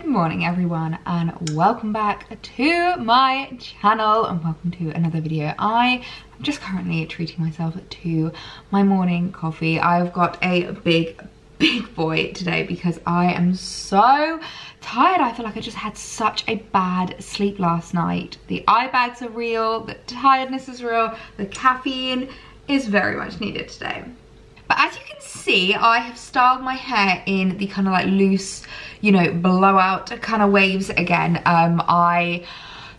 morning everyone, and welcome back to my channel and welcome to another video. I am just currently treating myself to my morning coffee. I've got a big boy today because I am so tired. I feel like I just had such a bad sleep last night. The eye bags are real, the tiredness is real, the caffeine is very much needed today. But as you can see, I have styled my hair in the kind of like loose, you know, blowout kind of waves again. I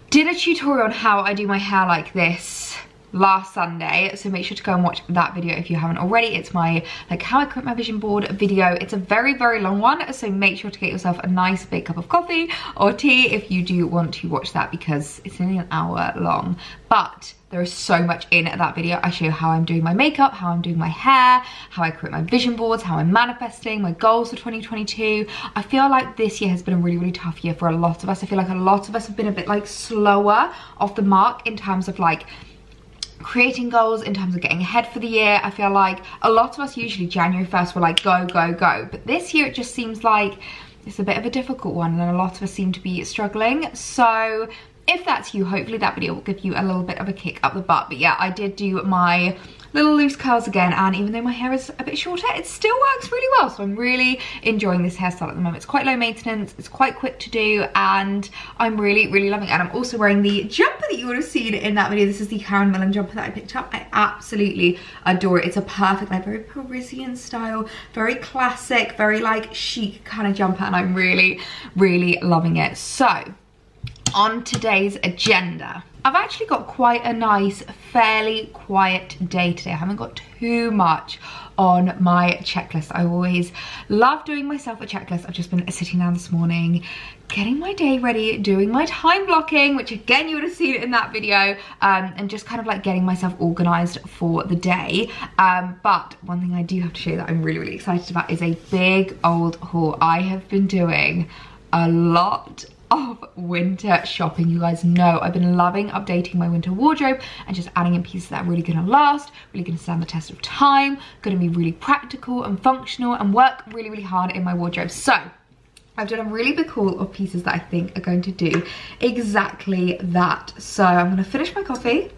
did a tutorial on how I do my hair like this last Sunday, so make sure to go and watch that video if you haven't already. It's my like how I create my vision board video. It's a very long one, so make sure to get yourself a nice big cup of coffee or tea if you do want to watch that, because it's only an hour long. But there is so much in that video. I show you how I'm doing my makeup, how I'm doing my hair, how I create my vision boards, how I'm manifesting, my goals for 2022. I feel like this year has been a really tough year for a lot of us. I feel like a lot of us have been a bit like slower off the mark in terms of like creating goals, in terms of getting ahead for the year. I feel like a lot of us usually January 1st were like go, but this year it just seems like it's a bit of a difficult one and a lot of us seem to be struggling. So if that's you, hopefully that video will give you a little bit of a kick up the butt. But yeah, I did do my little loose curls again, and even though my hair is a bit shorter, it still works really well. So I'm really enjoying this hairstyle at the moment. It's quite low maintenance, it's quite quick to do, and I'm really loving it. And I'm also wearing the jumper that you would have seen in that video. This is the Melon jumper that I picked up. I absolutely adore it. It's a perfect, like very Parisian style, very classic, very like chic kind of jumper, and I'm really loving it. So on today's agenda, I've actually got quite a nice, fairly quiet day today. I haven't got too much on my checklist. I always love doing myself a checklist. I've just been sitting down this morning, getting my day ready, doing my time blocking, which again you would have seen in that video, and just kind of like getting myself organized for the day. But one thing I do have to show you that I'm really excited about is a big old haul. I have been doing a lot of winter shopping. You guys know I've been loving updating my winter wardrobe and just adding in pieces that are really gonna last, really gonna stand the test of time, gonna be really practical and functional and work really hard in my wardrobe. So I've done a really big haul of pieces that I think are going to do exactly that. So I'm gonna finish my coffee,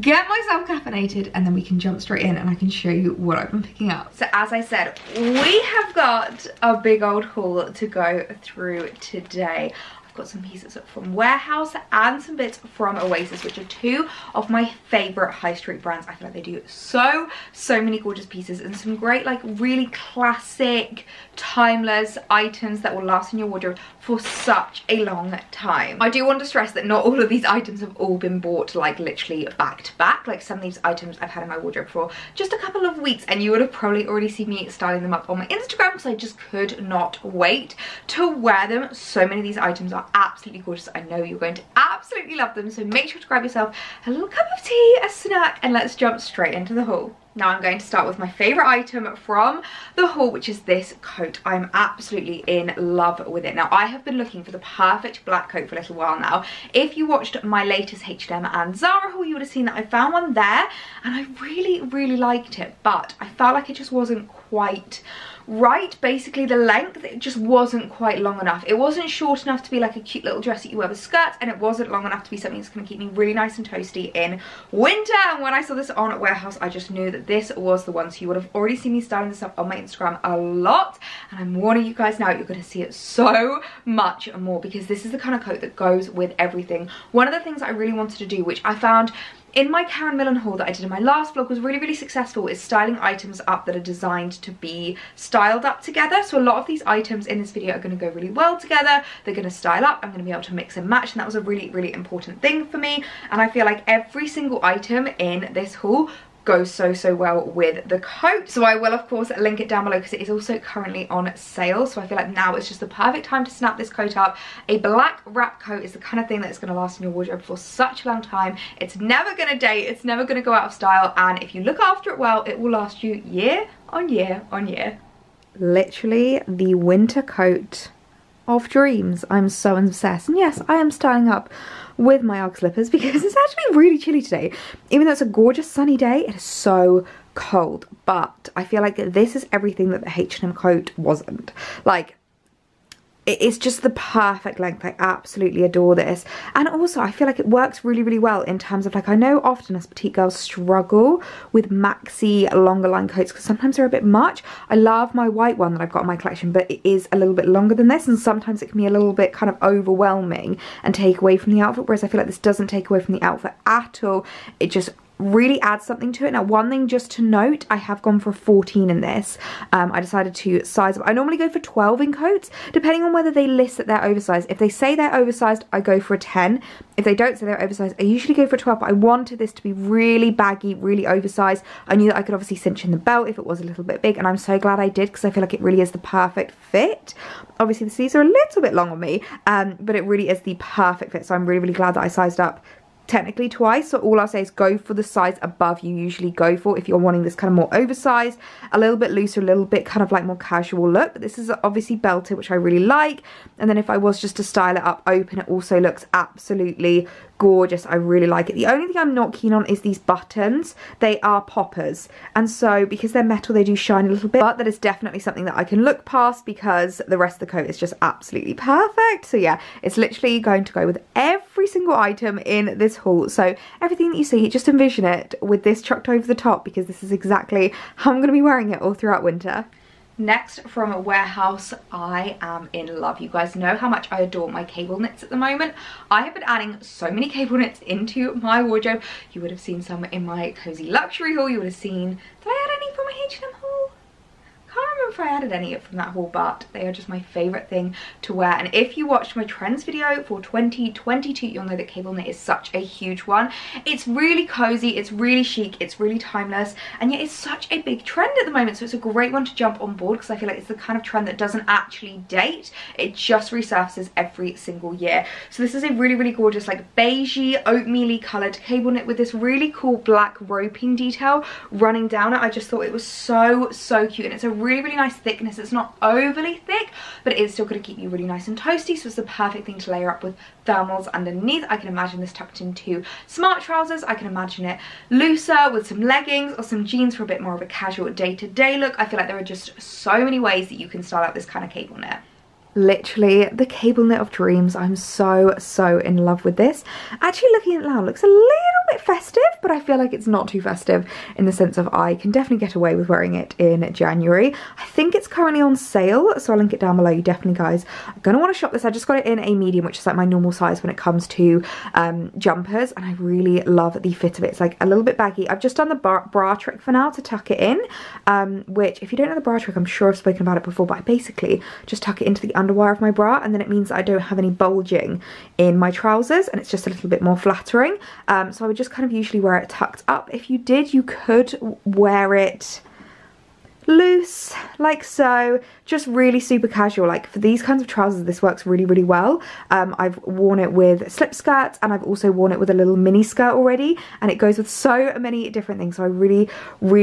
get myself caffeinated, and then we can jump straight in and I can show you what I've been picking up. So as I said, we have got a big old haul to go through today. I've got some pieces from Warehouse and some bits from Oasis, which are two of my favorite high street brands. I feel like they do so many gorgeous pieces and some great like really classic timeless items that will last in your wardrobe for such a long time. I do want to stress that not all of these items have all been bought like literally back to back. Like some of these items I've had in my wardrobe for just a couple of weeks, and you would have probably already seen me styling them up on my Instagram because I just could not wait to wear them. So many of these items are absolutely gorgeous. I know you're going to absolutely love them, so make sure to grab yourself a little cup of tea, a snack, and let's jump straight into the haul. Now I'm going to start with my favourite item from the haul, which is this coat. I'm absolutely in love with it. Now I have been looking for the perfect black coat for a little while now. If you watched my latest H&M and Zara haul, you would have seen that I found one there and I really liked it, but I felt like it just wasn't quite right. Basically the length, it just wasn't quite long enough. It wasn't short enough to be like a cute little dress that you wear with skirts, and it wasn't long enough to be something that's going to keep me really nice and toasty in winter. And when I saw this on Warehouse, I just knew that this was the one. So you would have already seen me styling this up on my Instagram a lot, and I'm warning you guys now, you're going to see it so much more because this is the kind of coat that goes with everything. One of the things I really wanted to do, which I found in my Melon haul that I did in my last vlog, was really successful, is styling items up that are designed to be styled up together. So a lot of these items in this video are going to go really well together. They're going to style up. I'm going to be able to mix and match, and that was a really important thing for me. And I feel like every single item in this haul goes so well with the coat. So I will of course link it down below because it is also currently on sale. So I feel like now it's just the perfect time to snap this coat up. A black wrap coat is the kind of thing that's going to last in your wardrobe for such a long time. It's never going to date, it's never going to go out of style, and if you look after it well, it will last you year on year. Literally the winter coat of dreams. I'm so obsessed, and yes, I am styling up with my Ugg slippers because it's actually really chilly today. Even though it's a gorgeous sunny day, it is so cold. But I feel like this is everything that the H&M coat wasn't. Like, it's just the perfect length. I absolutely adore this. And also I feel like it works really, really well in terms of, like, I know often as petite girls struggle with maxi longer line coats because sometimes they're a bit much. I love my white one that I've got in my collection, but it is a little bit longer than this, and sometimes it can be a little bit kind of overwhelming and take away from the outfit, whereas I feel like this doesn't take away from the outfit at all. It just really adds something to it. Now, one thing just to note, I have gone for a 14 in this. I decided to size up. I normally go for 12 in coats, depending on whether they list that they're oversized. If they say they're oversized, I go for a 10. If they don't say they're oversized, I usually go for a 12, but I wanted this to be really baggy, really oversized. I knew that I could obviously cinch in the belt if it was a little bit big, and I'm so glad I did because I feel like it really is the perfect fit. Obviously, the sleeves are a little bit long on me, but it really is the perfect fit, so I'm really, really glad that I sized up technically twice. So all I'll say is go for the size above you usually go for if you're wanting this kind of more oversized, a little bit looser, a little bit kind of like more casual look. But this is obviously belted, which I really like. And then if I was just to style it up open, it also looks absolutely gorgeous. I really like it. The only thing I'm not keen on is these buttons. They are poppers, and so because they're metal they do shine a little bit, but that is definitely something that I can look past because the rest of the coat is just absolutely perfect. So yeah, it's literally going to go with every single item in this haul. So everything that you see, just envision it with this chucked over the top, because this is exactly how I'm going to be wearing it all throughout winter. Next from Warehouse, I am in love. You guys know how much I adore my cable knits at the moment. I have been adding so many cable knits into my wardrobe. You would have seen some in my cozy luxury haul. You would have seen, did I add any from my H&M haul? Can't remember if I added any from that haul, but they are just my favorite thing to wear. And if you watched my trends video for 2022, you'll know that cable knit is such a huge one. It's really cozy, it's really chic, it's really timeless, and yet it's such a big trend at the moment, so it's a great one to jump on board because I feel like it's the kind of trend that doesn't actually date. It just resurfaces every single year. So this is a really, really gorgeous, like beigey, oatmeal-y coloured cable knit with this really cool black roping detail running down it. I just thought it was so cute, and it's a really, really nice thickness. It's not overly thick, but it is still going to keep you really nice and toasty, so it's the perfect thing to layer up with thermals underneath. I can imagine this tucked into smart trousers. I can imagine it looser with some leggings or some jeans for a bit more of a casual day-to-day look. I feel like there are just so many ways that you can style out this kind of cable knit. Literally the cable knit of dreams. I'm so in love with this. Actually, looking at it now, it looks a little bit festive, but I feel like it's not too festive in the sense of I can definitely get away with wearing it in January. I think it's currently on sale, so I'll link it down below. You definitely guys are going to want to shop this. I just got it in a medium, which is like my normal size when it comes to jumpers, and I really love the fit of it. It's like a little bit baggy. I've just done the bra trick for now to tuck it in, which if you don't know the bra trick, I'm sure I've spoken about it before, but I basically just tuck it into the underwire of my bra, and then it means that I don't have any bulging in my trousers, and it's just a little bit more flattering. So I would just kind of usually wear it tucked up. If you did, you could wear it loose like so, just really super casual. Like for these kinds of trousers, this works really well. I've worn it with slip skirts, and I've also worn it with a little mini skirt already, and it goes with so many different things. So I really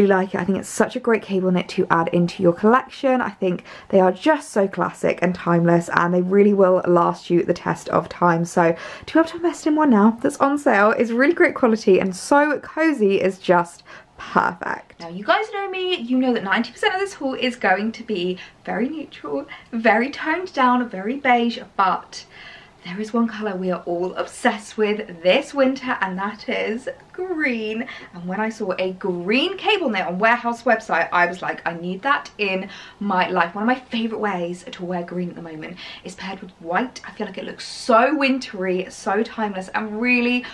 like it. I think it's such a great cable knit to add into your collection. I think they are just so classic and timeless, and they really will last you the test of time. So to be able to invest in one now that's on sale is really great quality and so cozy is just perfect. Now you guys know me, you know that 90% of this haul is going to be very neutral, very toned down, very beige, but there is one colour we are all obsessed with this winter, and that is green. And when I saw a green cable knit on Warehouse website, I was like, I need that in my life. One of my favourite ways to wear green at the moment is paired with white. I feel like it looks so wintry, so timeless, and really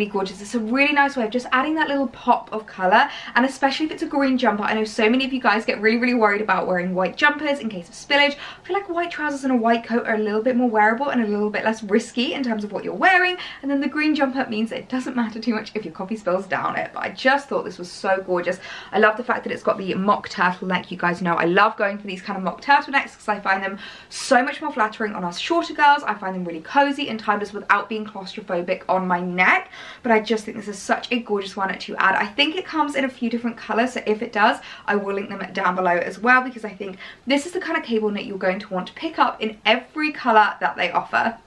gorgeous. It's a really nice way of just adding that little pop of colour, and especially if it's a green jumper. I know so many of you guys get really worried about wearing white jumpers in case of spillage. I feel like white trousers and a white coat are a little bit more wearable and a little bit less risky in terms of what you're wearing, and then the green jumper means that it doesn't matter too much if your coffee spills down it. But I just thought this was so gorgeous. I love the fact that it's got the mock turtleneck. You guys know I love going for these kind of mock turtlenecks because I find them so much more flattering on us shorter girls. I find them really cozy and timeless without being claustrophobic on my neck. But I just think this is such a gorgeous one to add. I think it comes in a few different colours, so if it does, I will link them down below as well, because I think this is the kind of cable knit you're going to want to pick up in every colour that they offer.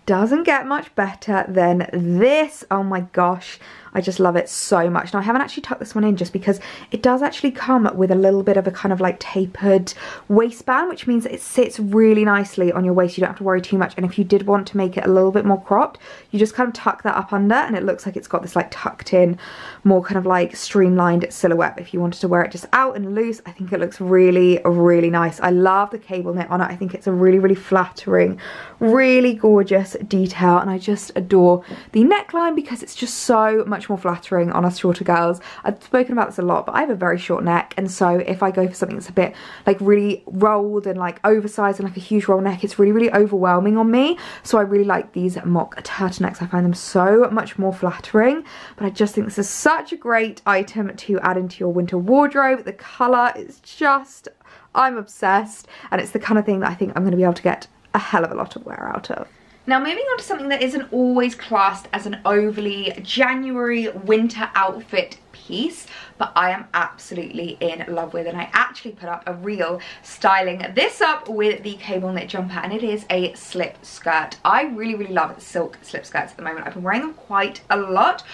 Doesn't get much better than this. Oh my gosh, I just love it so much. Now I haven't actually tucked this one in just because it does actually come with a little bit of a kind of like tapered waistband, which means it sits really nicely on your waist. You don't have to worry too much, and if you did want to make it a little bit more cropped, you just kind of tuck that up under and it looks like it's got this like tucked in, more kind of like streamlined silhouette. If you wanted to wear it just out and loose, I think it looks really, really nice. I love the cable knit on it. I think it's a really, really flattering, really gorgeous detail, and I just adore the neckline because it's just so much more flattering on us shorter girls. I've spoken about this a lot, but I have a very short neck, and so if I go for something that's a bit like really rolled and like oversized and like a huge roll neck, it's really, really overwhelming on me. So I really like these mock turtlenecks. I find them so much more flattering, but I just think this is such a great item to add into your winter wardrobe. The colour is just, I'm obsessed, and it's the kind of thing that I think I'm going to be able to get a hell of a lot of wear out of. Now moving on to something that isn't always classed as an overly January winter outfit piece, but I am absolutely in love with, and I actually put up a reel styling this up with the cable knit jumper, and it is a slip skirt. I really, really love silk slip skirts at the moment. I've been wearing them quite a lot.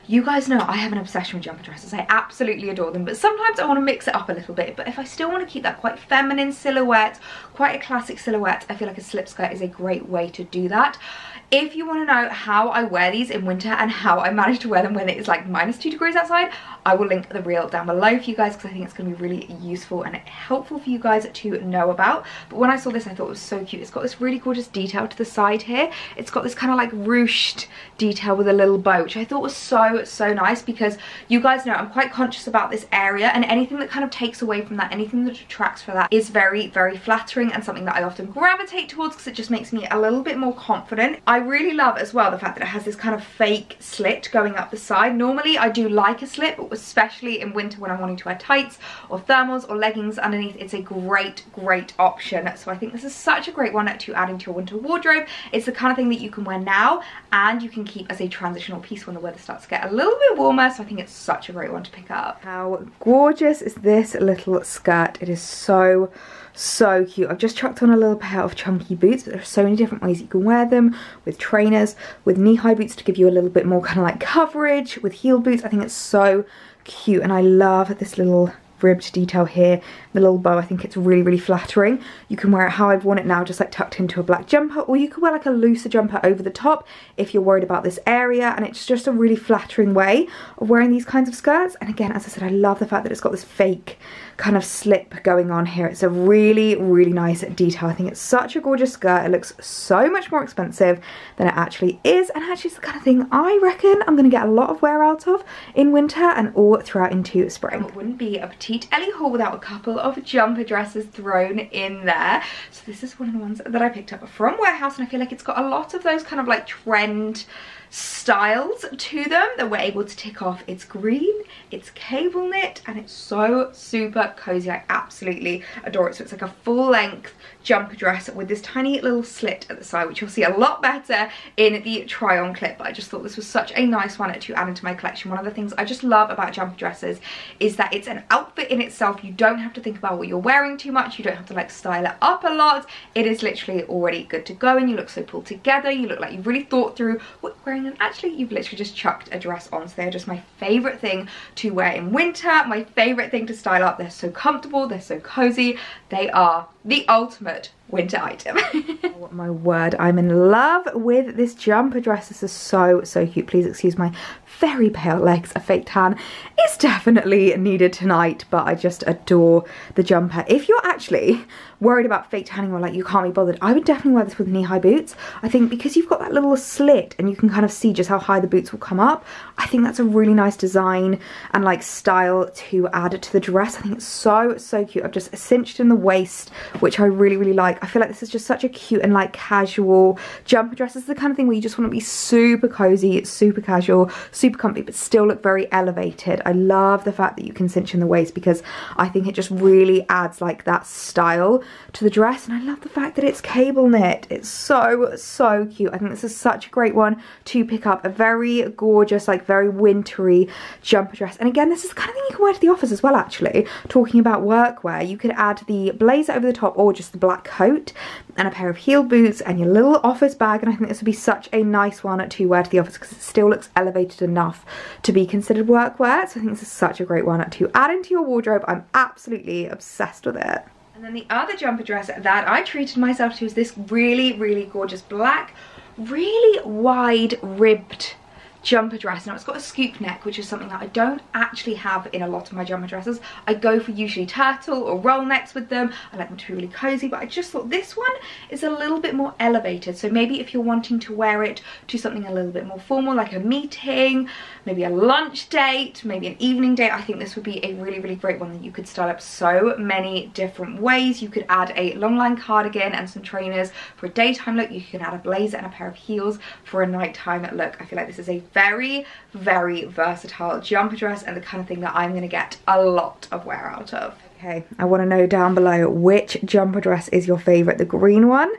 You guys know I have an obsession with jumper dresses. I absolutely adore them, but sometimes I want to mix it up a little bit. But if I still want to keep that quite feminine silhouette, quite a classic silhouette, I feel like a slip skirt is a great way to do that. If you want to know how I wear these in winter and how I manage to wear them when it is like -2 degrees outside, I will link the reel down below for you guys because I think it's going to be really useful and helpful for you guys to know about. But when I saw this, I thought it was so cute. It's got this really gorgeous detail to the side here. It's got this kind of like ruched detail with a little bow, which I thought was so nice, because you guys know I'm quite conscious about this area, and anything that kind of takes away from that, anything that detracts from that, is very, very flattering and something that I often gravitate towards because it just makes me a little bit more confident. I really love as well the fact that it has this kind of fake slit going up the side. Normally I do like a slit, but especially in winter when I'm wanting to wear tights or thermals or leggings underneath, it's a great option. So I think this is such a great one to add into your winter wardrobe. It's the kind of thing that you can wear now and you can keep as a transitional piece when the weather starts to get a little bit warmer, so I think it's such a great one to pick up. How gorgeous is this little skirt? It is so cute. I've just chucked on a little pair of chunky boots, but there are so many different ways you can wear them, with trainers, with knee-high boots to give you a little bit more kind of like coverage, with heel boots. I think it's so cute, and I love this little ribbed detail here, the little bow. I think it's really flattering. You can wear it how I've worn it now, just like tucked into a black jumper, or you could wear like a looser jumper over the top if you're worried about this area, and it's just a really flattering way of wearing these kinds of skirts. And again, as I said, I love the fact that it's got this fake kind of slip going on here. It's a really nice detail. I think it's such a gorgeous skirt. It looks so much more expensive than it actually is, and actually it's the kind of thing I reckon I'm going to get a lot of wear out of in winter and all throughout into spring. It wouldn't be a PetiteElliee haul without a couple of jumper dresses thrown in there. So this is one of the ones that I picked up from Warehouse, and I feel like it's got a lot of those kind of like trend styles to them that we're able to tick off. It's green, it's cable knit, and it's so super cozy. I absolutely adore it. So it's like a full length jumper dress with this tiny little slit at the side, which you'll see a lot better in the try on clip, but I just thought this was such a nice one to add into my collection. One of the things I just love about jumper dresses is that it's an outfit in itself. You don't have to think about what you're wearing too much. You don't have to like style it up a lot. It is literally already good to go, and you look so pulled together. You look like you've really thought through what you're wearing, and actually you've literally just chucked a dress on. So they're just my favorite thing to wear in winter, my favorite thing to style up. They're so comfortable, they're so cozy. They are the ultimate winter item. Oh my word, I'm in love with this jumper dress. This is so cute. Please excuse my very pale legs. A fake tan is definitely needed tonight, but I just adore the jumper. If you're actually worried about fake tanning or like you can't be bothered, I would definitely wear this with knee-high boots. I think because you've got that little slit and you can kind of see just how high the boots will come up, I think that's a really nice design and like style to add to the dress. I think it's so cute. I've just cinched in the waist, which I really like. I feel like this is just such a cute and like casual jumper dress. This is the kind of thing where you just want to be super cozy, super casual, super comfy, but still look very elevated. I love the fact that you can cinch in the waist because I think it just really adds like that style to the dress, and I love the fact that it's cable knit. It's so cute. I think this is such a great one to pick up. A very gorgeous, like very wintry jumper dress. And again, this is the kind of thing you can wear to the office as well, actually. Talking about workwear, you could add the blazer over the top or just the black coat. coat and a pair of heel boots and your little office bag, and I think this would be such a nice one to wear to the office because it still looks elevated enough to be considered workwear. So I think this is such a great one to add into your wardrobe. I'm absolutely obsessed with it. And then the other jumper dress that I treated myself to is this really, really gorgeous black, really wide ribbed jumper dress. Now it's got a scoop neck, which is something that I don't actually have in a lot of my jumper dresses. I go for usually turtle or roll necks with them. I like them to be really cozy, but I just thought this one is a little bit more elevated. So maybe if you're wanting to wear it to something a little bit more formal, like a meeting, maybe a lunch date, maybe an evening date, I think this would be a really, really great one that you could style up so many different ways. You could add a long line cardigan and some trainers for a daytime look. You can add a blazer and a pair of heels for a nighttime look. I feel like this is a very, very versatile jumper dress and the kind of thing that I'm going to get a lot of wear out of. Okay, I want to know down below which jumper dress is your favourite, the green one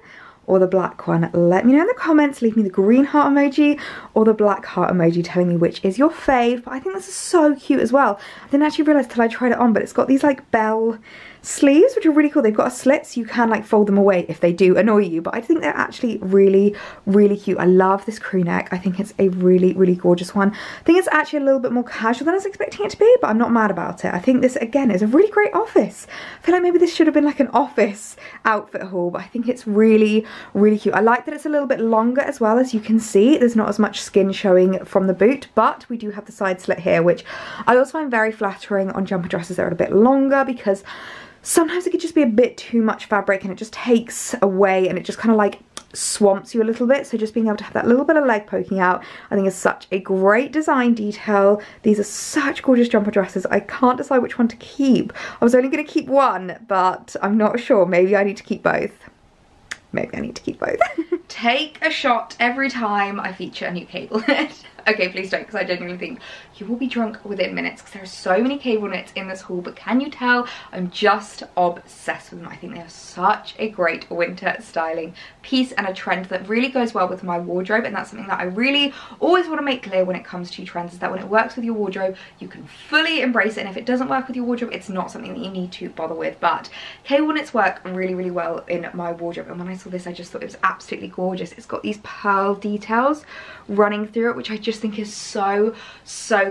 or the black one. Let me know in the comments. Leave me the green heart emoji or the black heart emoji telling me which is your fave. But I think this is so cute as well. I didn't actually realise till I tried it on, but it's got these like bell sleeves which are really cool. They've got a slit so you can like fold them away if they do annoy you, but I think they're actually really, really cute. I love this crew neck. I think it's a really, really gorgeous one. I think it's actually a little bit more casual than I was expecting it to be, but I'm not mad about it. I think this again is a really great office. I feel like maybe this should have been like an office outfit haul, but I think it's really, really cute. I like that it's a little bit longer as well. As you can see, there's not as much skin showing from the boot, but we do have the side slit here, which I also find very flattering on jumper dresses that are a bit longer, because sometimes it could just be a bit too much fabric and it just takes away and it just kind of like swamps you a little bit. So just being able to have that little bit of leg poking out, I think is such a great design detail. These are such gorgeous jumper dresses. I can't decide which one to keep. I was only going to keep one, but I'm not sure. Maybe I need to keep both. Maybe I need to keep both. Take a shot every time I feature a new cable knit. Okay, please don't, because I genuinely think you will be drunk within minutes because there are so many cable knits in this haul. But can you tell I'm just obsessed with them? I think they are such a great winter styling piece and a trend that really goes well with my wardrobe, and that's something that I really always want to make clear when it comes to trends, is that when it works with your wardrobe you can fully embrace it, and if it doesn't work with your wardrobe it's not something that you need to bother with. But cable knits work really, really well in my wardrobe, and when I saw this I just thought it was absolutely gorgeous. It's got these pearl details running through it, which I just think is so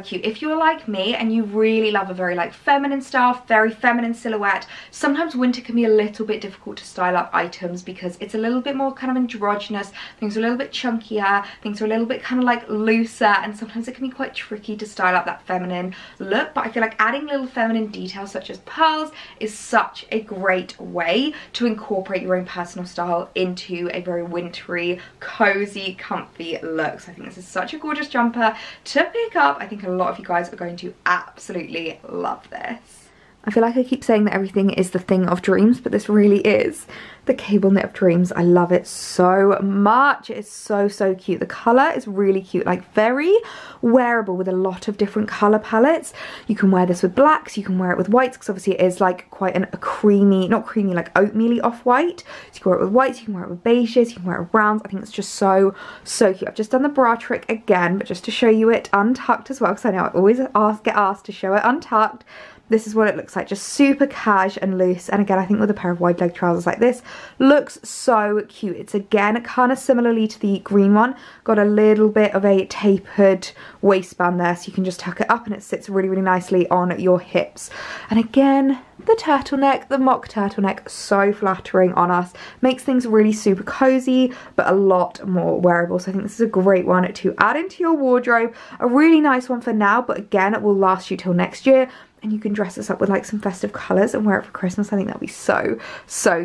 cute. If you're like me and you really love a very like feminine style, very feminine silhouette, sometimes winter can be a little bit difficult to style up items because it's a little bit more kind of androgynous, things are a little bit chunkier, things are a little bit kind of like looser, and sometimes it can be quite tricky to style up that feminine look. But I feel like adding little feminine details such as pearls is such a great way to incorporate your own personal style into a very wintry, cozy, comfy look. So I think this is such a gorgeous jumper to pick up. I think a lot of you guys are going to absolutely love this. I feel like I keep saying that everything is the thing of dreams, but this really is the cable knit of dreams. I love it so much. It's so cute. The colour is really cute, like very wearable with a lot of different colour palettes. You can wear this with blacks, you can wear it with whites, because obviously it is like quite a creamy, not creamy, like oatmeal-y off-white. So you can wear it with whites, you can wear it with beiges, you can wear it with browns. I think it's just so cute. I've just done the bra trick again, but just to show you it untucked as well, because I know I always get asked to show it untucked. This is what it looks like, just super cash and loose. And again, I think with a pair of wide leg trousers like this, looks so cute. It's again kind of similarly to the green one, got a little bit of a tapered waistband there, so you can just tuck it up and it sits really, really nicely on your hips. And again, the turtleneck, the mock turtleneck, so flattering on us, makes things really super cozy but a lot more wearable. So I think this is a great one to add into your wardrobe, a really nice one for now, but again it will last you till next year. And you can dress this up with like some festive colours and wear it for Christmas. I think that'd be so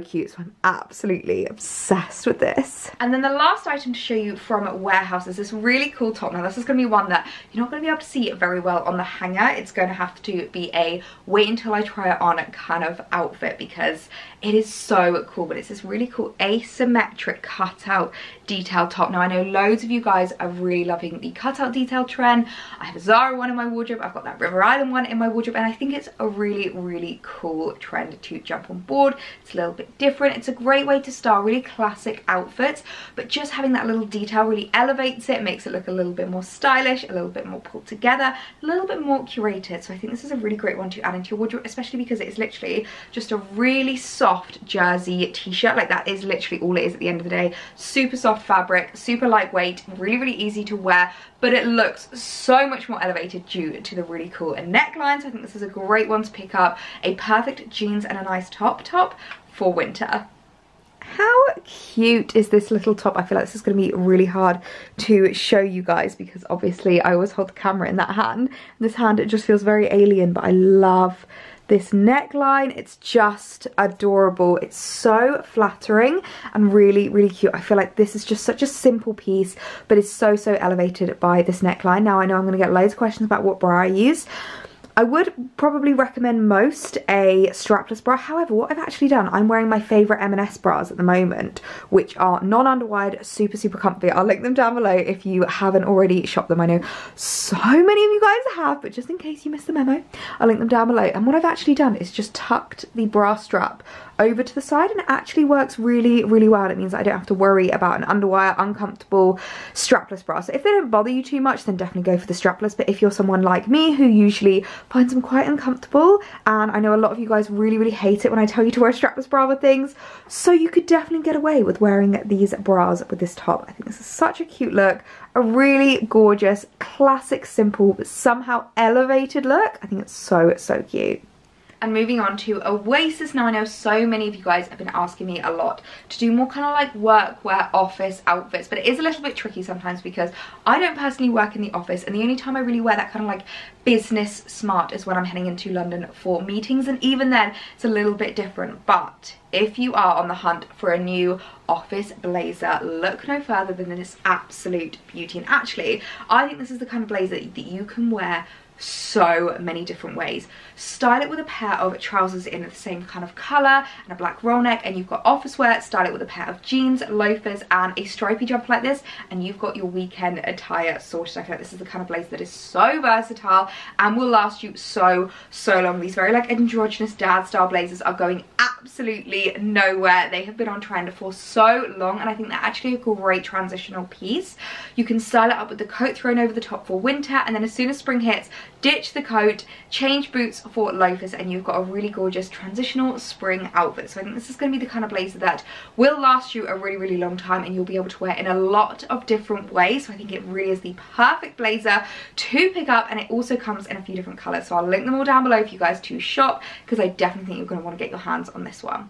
cute. So I'm absolutely obsessed with this. And then the last item to show you from Warehouse is this really cool top. Now this is going to be one that you're not going to be able to see it very well on the hanger. It's going to have to be a wait until I try it on kind of outfit, because it is so cool. But it's this really cool asymmetric cutout detail top. Now I know loads of you guys are really loving the cutout detail trend. I have a Zara one in my wardrobe, I've got that River Island one in my wardrobe, and and I think it's a really cool trend to jump on board. It's a little bit different. It's a great way to style really classic outfits, but just having that little detail really elevates it, makes it look a little bit more stylish, a little bit more pulled together, a little bit more curated. So I think this is a really great one to add into your wardrobe, especially because it is literally just a really soft jersey t-shirt. Like, that is literally all it is at the end of the day. Super soft fabric, super lightweight, really easy to wear, but it looks so much more elevated due to the really cool neckline. So I think this is a great one to pick up. A perfect jeans and a nice top for winter. How cute is this little top? I feel like this is going to be really hard to show you guys because obviously I always hold the camera in that hand. This hand, it just feels very alien, but I love this neckline. It's just adorable. It's so flattering and really cute. I feel like this is just such a simple piece, but it's so elevated by this neckline. Now, I know I'm going to get loads of questions about what bra I use. I would probably recommend most a strapless bra. However, what I've actually done, I'm wearing my favourite M&S bras at the moment, which are non-underwide, super comfy. I'll link them down below if you haven't already shopped them. I know so many of you guys have, but just in case you missed the memo, I'll link them down below. And what I've actually done is just tucked the bra strap over to the side, and it actually works really well. It means that I don't have to worry about an underwire, uncomfortable strapless bra. So if they don't bother you too much, then definitely go for the strapless. But if you're someone like me who usually finds them quite uncomfortable, and I know a lot of you guys really hate it when I tell you to wear a strapless bra with things, so you could definitely get away with wearing these bras with this top. I think this is such a cute look, a really gorgeous, classic, simple, but somehow elevated look. I think it's so cute. And moving on to Oasis. Now, I know so many of you guys have been asking me a lot to do more kind of like workwear office outfits, but it is a little bit tricky sometimes because I don't personally work in the office, and the only time I really wear that kind of like business smart is when I'm heading into London for meetings, and even then it's a little bit different. But if you are on the hunt for a new office blazer, look no further than this absolute beauty. And actually, I think this is the kind of blazer that you can wear so many different ways. Style it with a pair of trousers in the same kind of colour and a black roll neck, and you've got office wear. Style it with a pair of jeans, loafers and a stripy jumper like this, and you've got your weekend attire sorted. I feel like this is the kind of blazer that is so versatile and will last you so long. These very like androgynous dad style blazers are going absolutely nowhere. They have been on trend for so long, and I think they're actually a great transitional piece. You can style it up with the coat thrown over the top for winter, and then as soon as spring hits, ditch the coat, change boots for loafers, and you've got a really gorgeous transitional spring outfit. So I think this is going to be the kind of blazer that will last you a really long time, and you'll be able to wear in a lot of different ways. So I think it really is the perfect blazer to pick up, and it also comes in a few different colours. So I'll link them all down below for you guys to shop, because I definitely think you're going to want to get your hands on this one.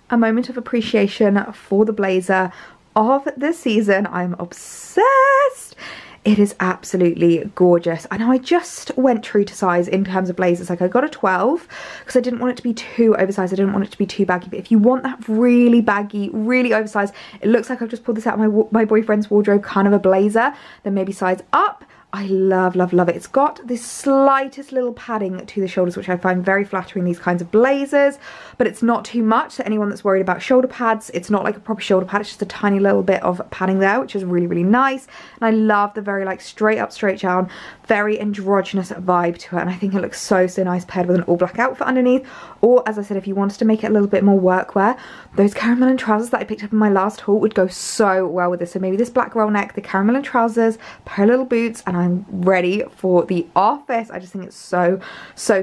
A moment of appreciation for the blazer of the season. I'm obsessed. It is absolutely gorgeous. I know I just went true to size in terms of blazers. Like, I got a 12 because I didn't want it to be too oversized. I didn't want it to be too baggy. But if you want that really baggy, really oversized, it looks like I've just pulled this out of my boyfriend's wardrobe, kind of a blazer, then maybe size up. I love it. It's got this slightest little padding to the shoulders, which I find very flattering, these kinds of blazers, but it's not too much. So anyone that's worried about shoulder pads, it's not like a proper shoulder pad, it's just a tiny little bit of padding there, which is really nice. And I love the very like straight up, straight down, very androgynous vibe to it, and I think it looks so nice paired with an all black outfit underneath. Or, as I said, if you wanted to make it a little bit more workwear, those caramel and trousers that I picked up in my last haul would go so well with this. So maybe this black roll neck, the caramel and trousers, pair of little boots, and I'm ready for the office. I just think it's so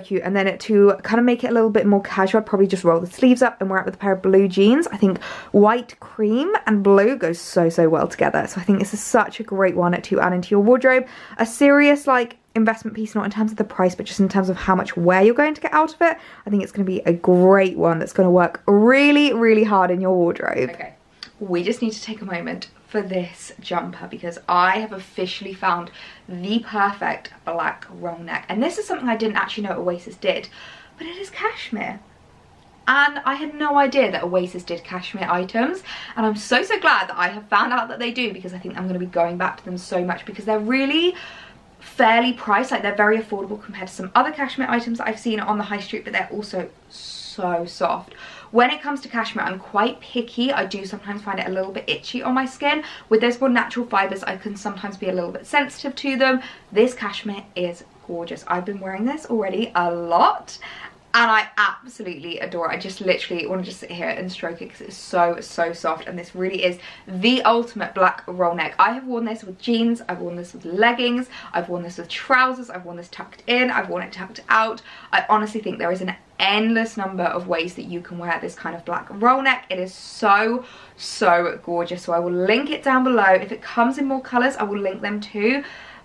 cute. And then to kind of make it a little bit more casual, I'd probably just roll the sleeves up and wear it with a pair of blue jeans. I think white, cream and blue goes so well together. So I think this is such a great one to add into your wardrobe. A serious like investment piece, not in terms of the price, but just in terms of how much wear you're going to get out of it. I think it's going to be a great one that's going to work really hard in your wardrobe. Okay, we just need to take a moment for this jumper, because I have officially found the perfect black roll neck, and this is something I didn't actually know Oasis did, but it is cashmere. And I had no idea that Oasis did cashmere items, and I'm so glad that I have found out that they do, because I think I'm going to be going back to them so much, because they're really fairly priced. Like, they're very affordable compared to some other cashmere items that I've seen on the high street, but they're also so soft. When it comes to cashmere, I'm quite picky. I do sometimes find it a little bit itchy on my skin. With those more natural fibres, I can sometimes be a little bit sensitive to them. This cashmere is gorgeous. I've been wearing this already a lot and I absolutely adore it. I just literally want to just sit here and stroke it because it's so soft, and this really is the ultimate black roll neck. I have worn this with jeans, I've worn this with leggings, I've worn this with trousers, I've worn this tucked in, I've worn it tucked out. I honestly think there is an endless number of ways that you can wear this kind of black roll neck. It is so gorgeous. So I will link it down below. If it comes in more colors, I will link them too.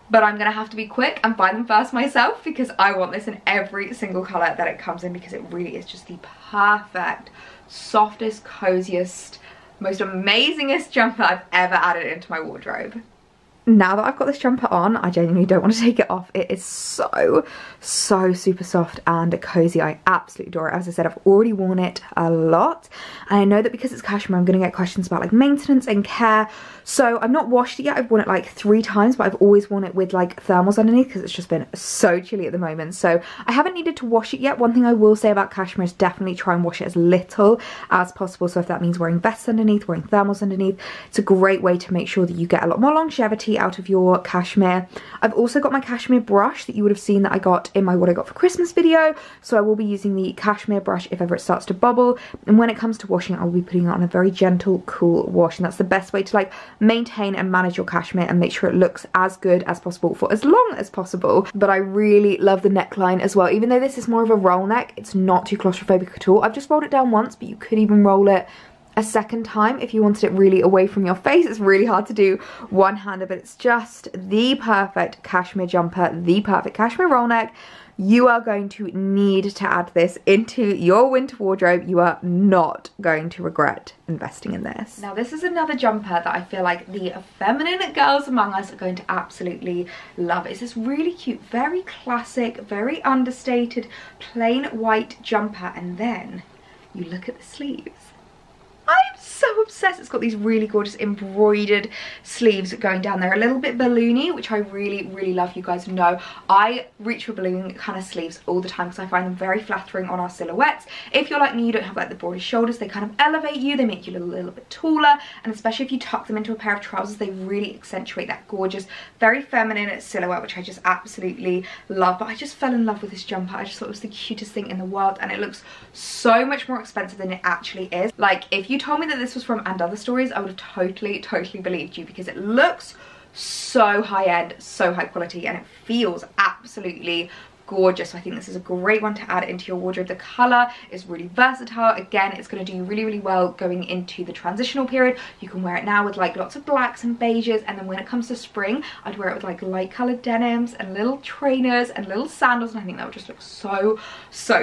But I'm gonna have to be quick and buy them first myself because I want this in every single color that it comes in, because it really is just the perfect, softest, coziest, most amazingest jumper I've ever added into my wardrobe. Now that I've got this jumper on, I genuinely don't want to take it off. It is so super soft and cozy. I absolutely adore it. As I said, I've already worn it a lot, and I know that because it's cashmere I'm going to get questions about like maintenance and care. So I've not washed it yet. I've worn it like 3 times, but I've always worn it with like thermals underneath because it's just been so chilly at the moment. So I haven't needed to wash it yet. One thing I will say about cashmere is definitely try and wash it as little as possible. So if that means wearing vests underneath, wearing thermals underneath, it's a great way to make sure that you get a lot more longevity out of your cashmere. I've also got my cashmere brush that you would have seen that I got in my what I got for Christmas video, so I will be using the cashmere brush if ever it starts to bubble, and when it comes to washing, I'll be putting it on a very gentle, cool wash, and that's the best way to like maintain and manage your cashmere and make sure it looks as good as possible for as long as possible. But I really love the neckline as well. Even though this is more of a roll neck, it's not too claustrophobic at all. I've just rolled it down once, but you could even roll it a second time if you wanted it really away from your face. It's really hard to do one-handed, but it's just the perfect cashmere jumper, the perfect cashmere roll neck. You are going to need to add this into your winter wardrobe. You are not going to regret investing in this. Now this is another jumper that I feel like the feminine girls among us are going to absolutely love. It's this really cute, very classic, very understated, plain white jumper, and then you look at the sleeves. I'm so obsessed. It's got these really gorgeous embroidered sleeves going down there, a little bit balloony, which I really love. You guys know I reach for balloon kind of sleeves all the time because I find them very flattering on our silhouettes. If you're like me, you don't have like the broadest shoulders, they kind of elevate you, they make you look a little bit taller, and especially if you tuck them into a pair of trousers, they really accentuate that gorgeous, very feminine silhouette, which I just absolutely love. But I just fell in love with this jumper. I just thought it was the cutest thing in the world, and it looks so much more expensive than it actually is. Like, if you told me that this was from And Other Stories, I would have totally believed you, because it looks so high-end, so high quality, and it feels absolutely gorgeous. So I think this is a great one to add into your wardrobe. The colour is really versatile. Again, it's going to do really well going into the transitional period. You can wear it now with like lots of blacks and beiges, and then when it comes to spring, I'd wear it with like light coloured denims and little trainers and little sandals, and I think that would just look so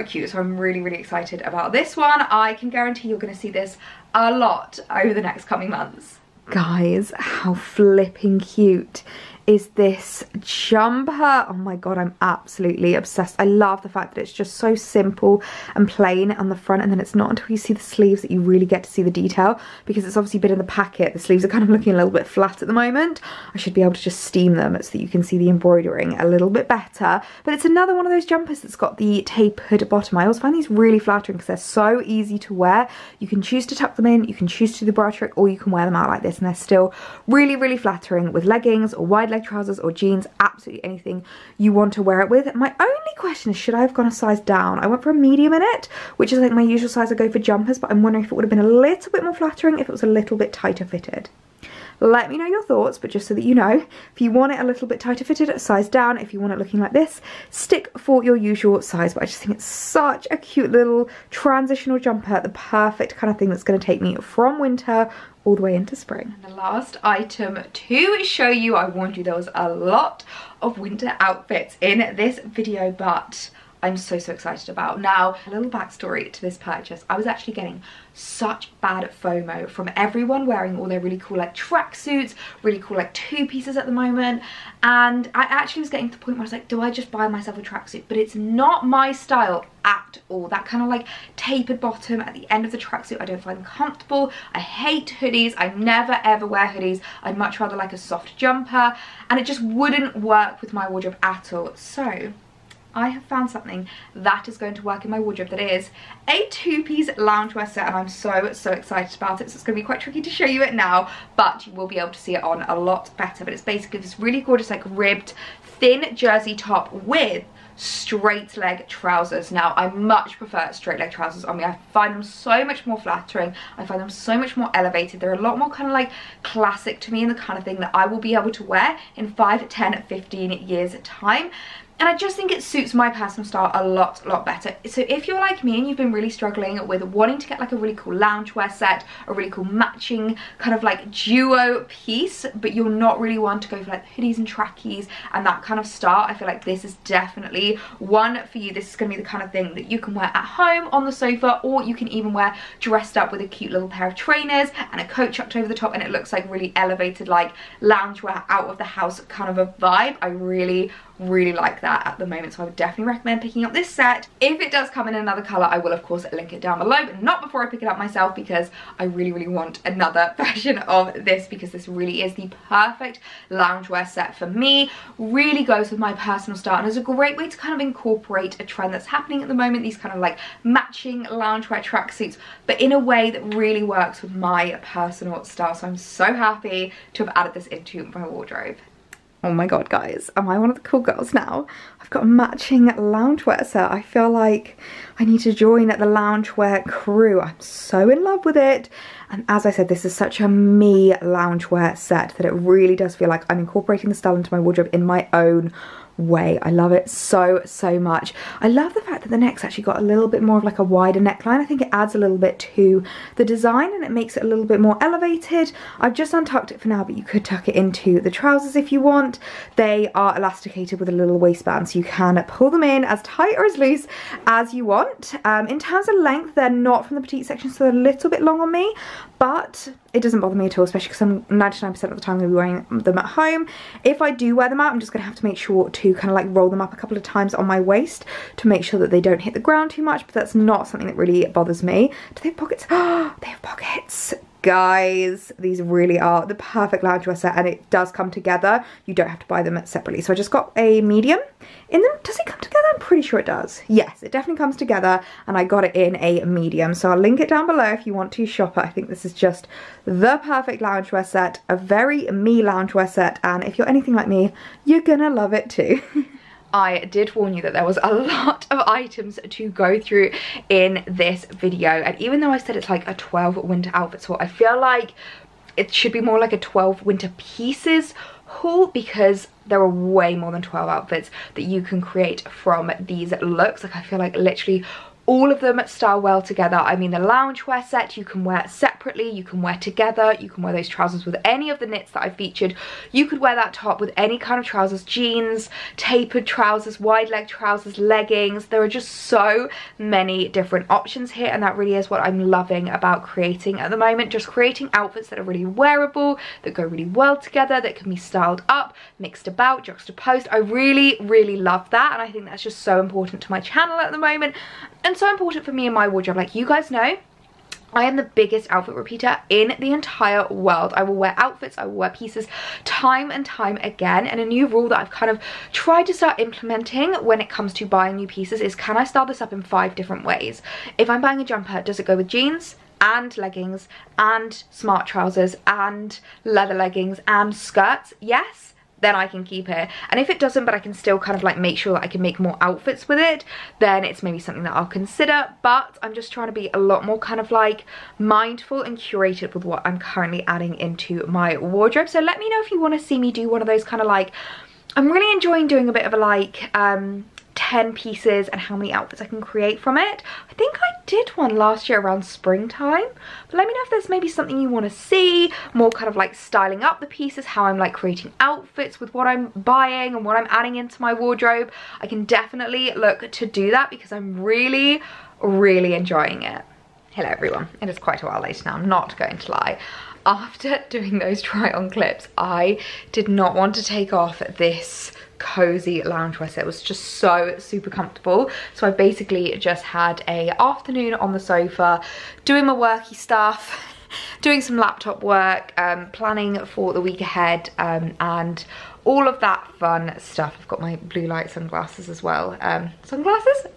cute. So I'm really excited about this one. I can guarantee you're going to see this a lot over the next coming months. Guys, how flipping cute is this jumper? Oh my god, I'm absolutely obsessed. I love the fact that it's just so simple and plain on the front, and then it's not until you see the sleeves that you really get to see the detail, because it's obviously been in the packet. The sleeves are kind of looking a little bit flat at the moment. I should be able to just steam them so that you can see the embroidering a little bit better. But it's another one of those jumpers that's got the tapered bottom. I always find these really flattering because they're so easy to wear. You can choose to tuck them in, you can choose to do the bra trick, or you can wear them out like this, and they're still really flattering with leggings or wide leg trousers or jeans, absolutely anything you want to wear it with. My only question is, should I have gone a size down? I went for a medium in it, which is like my usual size I go for jumpers, but I'm wondering if it would have been a little bit more flattering if it was a little bit tighter fitted. Let me know your thoughts, but just so that you know, if you want it a little bit tighter fitted, a size down. If you want it looking like this, stick for your usual size. But I just think it's such a cute little transitional jumper, the perfect kind of thing that's going to take me from winter all the way into spring. And the last item to show you, I warned you there was a lot of winter outfits in this video, but I'm so excited about. Now, a little backstory to this purchase. I was actually getting such bad FOMO from everyone wearing all their really cool like tracksuits, really cool like two pieces at the moment, and I actually was getting to the point where I was like, do I just buy myself a tracksuit? But it's not my style at all. That kind of like tapered bottom at the end of the tracksuit, I don't find comfortable. I hate hoodies. I never ever wear hoodies. I'd much rather like a soft jumper, and it just wouldn't work with my wardrobe at all. So I have found something that is going to work in my wardrobe that is a two-piece loungewear set, and I'm so excited about it. So it's going to be quite tricky to show you it now, but you will be able to see it on a lot better. But it's basically this really gorgeous like ribbed thin jersey top with straight leg trousers. Now I much prefer straight leg trousers on me. I find them so much more flattering. I find them so much more elevated. They're a lot more kind of like classic to me, and the kind of thing that I will be able to wear in 5, 10, 15 years time. And I just think it suits my personal style a lot better. So if you're like me and you've been really struggling with wanting to get like a really cool loungewear set, a really cool matching kind of like duo piece, but you're not really one to go for like hoodies and trackies and that kind of style, I feel like this is definitely one for you. This is going to be the kind of thing that you can wear at home on the sofa, or you can even wear dressed up with a cute little pair of trainers and a coat chucked over the top, and it looks like really elevated like loungewear out of the house kind of a vibe. I really like that at the moment, so I would definitely recommend picking up this set. If it does come in another colour, I will of course link it down below, but not before I pick it up myself, because I really want another version of this, because this really is the perfect loungewear set for me. Really goes with my personal style and is a great way to kind of incorporate a trend that's happening at the moment, these kind of like matching loungewear tracksuits, but in a way that really works with my personal style. So I'm so happy to have added this into my wardrobe. Oh my god, guys, am I one of the cool girls now? I've got a matching loungewear set. I feel like I need to join the loungewear crew. I'm so in love with it. And as I said, this is such a me loungewear set that it really does feel like I'm incorporating the style into my wardrobe in my own way. I love it so much. I love the fact that the neck's actually got a little bit more of like a wider neckline. I think it adds a little bit to the design and it makes it a little bit more elevated. I've just untucked it for now, but you could tuck it into the trousers if you want. They are elasticated with a little waistband, so you can pull them in as tight or as loose as you want. In terms of length, they're not from the petite section, so they're a little bit long on me, but it doesn't bother me at all, especially because I'm 99% of the time going to be wearing them at home. If I do wear them out, I'm just going to have to make sure to kind of like roll them up a couple of times on my waist to make sure that they don't hit the ground too much, but that's not something that really bothers me. Do they have pockets? Oh, they have pockets. Guys, these really are the perfect loungewear set, and it does come together. You don't have to buy them separately. So I just got a medium in them. Does it come together? I'm pretty sure it does. Yes, it definitely comes together, and I got it in a medium. So I'll link it down below if you want to shop it. I think this is just the perfect loungewear set, a very me loungewear set, and if you're anything like me, you're gonna love it too. I did warn you that there was a lot of items to go through in this video, and even though I said it's like a 12 winter outfits haul, I feel like it should be more like a 12 winter pieces haul, because there are way more than 12 outfits that you can create from these looks. Like I feel like literally all of them style well together. I mean, the loungewear set you can wear separately, you can wear together, you can wear those trousers with any of the knits that I featured, you could wear that top with any kind of trousers, jeans, tapered trousers, wide leg trousers, leggings. There are just so many different options here, and that really is what I'm loving about creating at the moment, just creating outfits that are really wearable, that go really well together, that can be styled up, mixed about, juxtaposed. I really love that, and I think that's just so important to my channel at the moment, and so important for me and my wardrobe. Like, you guys know, I am the biggest outfit repeater in the entire world. I will wear outfits, I will wear pieces time and time again, and a new rule that I've kind of tried to start implementing when it comes to buying new pieces is, can I style this up in 5 different ways? If I'm buying a jumper, does it go with jeans and leggings and smart trousers and leather leggings and skirts? Yes, then I can keep it. And if it doesn't, but I can still kind of like make sure that I can make more outfits with it, then it's maybe something that I'll consider. But I'm just trying to be a lot more kind of like mindful and curated with what I'm currently adding into my wardrobe. So let me know if you want to see me do one of those kind of like, I'm really enjoying doing a bit of a like 10 pieces and how many outfits I can create from it. I think I did one last year around springtime, but let me know if there's maybe something you want to see, more kind of like styling up the pieces, how I'm like creating outfits with what I'm buying and what I'm adding into my wardrobe. I can definitely look to do that because I'm really enjoying it. Hello everyone, it is quite a while later now, I'm not going to lie. After doing those try on clips, I did not want to take off this cozy loungewear set. It was just so super comfortable, so I basically just had a afternoon on the sofa doing my worky stuff, doing some laptop work, planning for the week ahead, and all of that fun stuff. I've got my blue light sunglasses as well.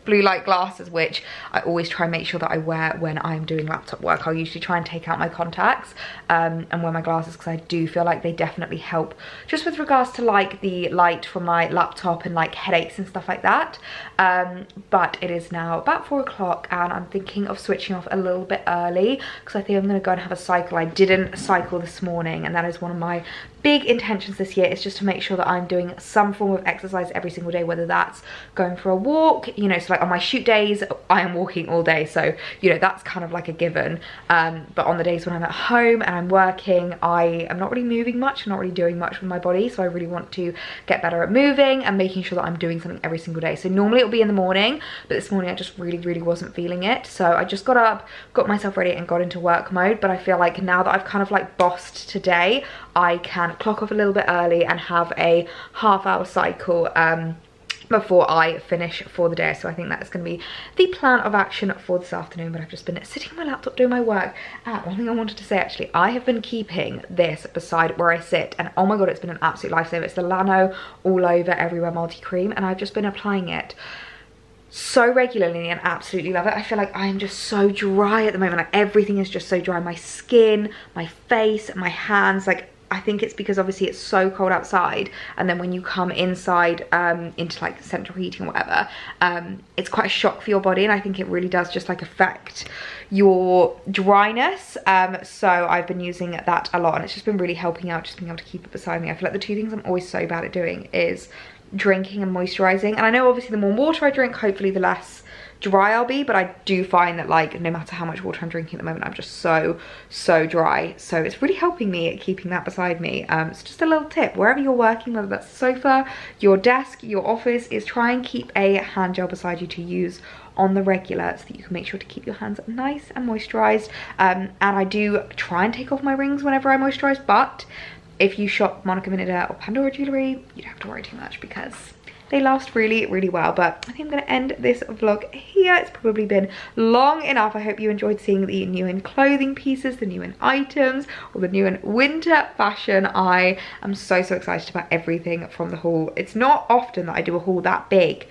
Blue light glasses, which I always try and make sure that I wear when I'm doing laptop work. I'll usually try and take out my contacts and wear my glasses, because I do feel like they definitely help just with regards to like the light from my laptop and like headaches and stuff like that. But it is now about 4 o'clock and I'm thinking of switching off a little bit early, because I think I'm going to go and have a cycle. I didn't cycle this morning, and that is one of my big intentions this year, is just to make sure that I'm doing some form of exercise every single day, whether that's going for a walk, you know, so like on my shoot days I am walking all day, so you know that's kind of like a given, but on the days when I'm at home and I'm working, I am not really moving much, I'm not really doing much with my body, so I really want to get better at moving and making sure that I'm doing something every single day. So normally it'll be in the morning, but this morning I just really wasn't feeling it, so I just got up, got myself ready and got into work mode. But I feel like now that I've kind of like bossed today, I can clock off a little bit early and have a half-hour cycle before I finish for the day. So I think that's going to be the plan of action for this afternoon. But I've just been sitting on my laptop doing my work. One thing I wanted to say, actually, I have been keeping this beside where I sit, and oh my god, it's been an absolute lifesaver. It's the Lano All Over Everywhere Multi-Cream, and I've just been applying it so regularly and absolutely love it. I feel like I am just so dry at the moment. Like everything is just so dry. My skin, my face, my hands, like I think it's because obviously it's so cold outside, and then when you come inside into like central heating or whatever, it's quite a shock for your body, and I think it really does just like affect your dryness. So I've been using that a lot, and it's just been really helping out, just being able to keep it beside me. I feel like the two things I'm always so bad at doing is drinking and moisturizing, and I know obviously the more water I drink, hopefully the less dry I'll be, but I do find that like no matter how much water I'm drinking at the moment, I'm just so dry. So it's really helping me at keeping that beside me. It's just a little tip, wherever you're working, whether that's the sofa, your desk, your office, is try and keep a hand gel beside you to use on the regular, so that you can make sure to keep your hands nice and moisturized. And I do try and take off my rings whenever I moisturize, but if you shop Monica Minida or Pandora Jewellery, you don't have to worry too much because they last really well. But I think I'm going to end this vlog here. It's probably been long enough. I hope you enjoyed seeing the new in clothing pieces, the new in items, or the new in winter fashion. I am so excited about everything from the haul. It's not often that I do a haul that big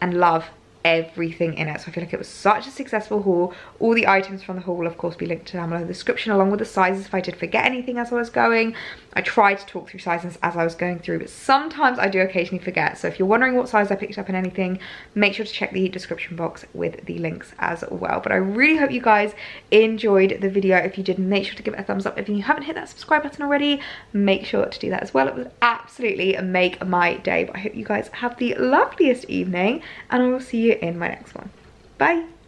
and love everything in it, so I feel like it was such a successful haul. All the items from the haul will of course be linked down below in the description, along with the sizes if I did forget anything as I was going. I tried to talk through sizes as I was going through, but sometimes I do occasionally forget. So if you're wondering what size I picked up in anything, make sure to check the description box with the links as well. But I really hope you guys enjoyed the video. If you did, make sure to give it a thumbs up. If you haven't hit that subscribe button already, make sure to do that as well. It would absolutely make my day. But I hope you guys have the loveliest evening, and I will see you in my next one. Bye.